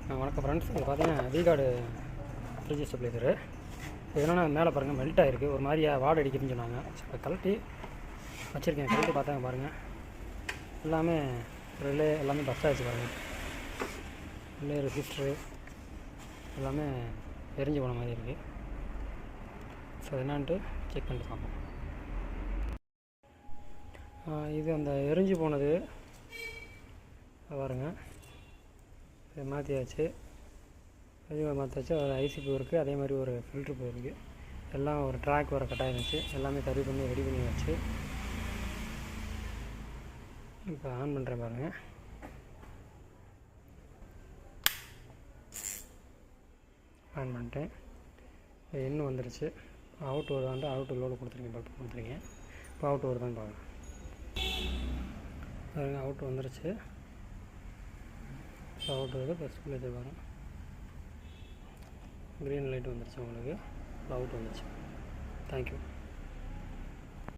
வணக்கம் ஃப்ரெண்ட்ஸ். இது பார்த்தீங்கன்னா வீகார்டு ஃப்ரிட்ஜ் ஸ்டெபிலைசரு. இது என்னென்னா மேலே பாருங்கள் மெல்ட் ஆகிருக்கு, ஒரு மாதிரியாக வாடை அடிக்குதுன்னு சொன்னாங்க. இப்போ கழட்டி வச்சுருக்கேன். கழட்டி பார்த்தாங்க பாருங்கள், எல்லாமே ரிலே எல்லாமே பஸ்ட் ஆகிடுச்சு பாருங்கள். ரிலே ரெசிஸ்டரு எல்லாமே எரிஞ்சு போன மாதிரி இருக்குது. ஸோ என்னான்ட்டு செக் பண்ணிட்டு பார்ப்போம். இது அந்த எரிஞ்சு போனது பாருங்க, இதை மாற்றியாச்சு. இது மாற்றியாச்சு. ஒரு ஐசி போயிருக்கு, அதே மாதிரி ஒரு ஃபில்ட்ரு போயிருக்கு. எல்லாம் ஒரு ட்ராக் வர கட்டாயிருந்துச்சு. எல்லாமே சரி பண்ணி ரெடி பண்ணி வச்சு இப்போ ஆன் பண்ணுறேன் பாருங்கள். ஆன் பண்ணிட்டேன். இன்னும் வந்துருச்சு. அவுட் வருதான்ட்டு அவுட்டு லோடு கொடுத்துருக்கேன், பல்ப் கொடுத்துருக்கேன். இப்போ அவுட் வருதான்னு பாருங்கள். அவுட் வந்துருச்சு. அவுட் வருது. ப்ளஸ் ஸ்டெபிலைசர் வரும். க்ரீன் லைட் வந்துருச்சு உங்களுக்கு. அவுட் வந்துருச்சு. தேங்க்யூ.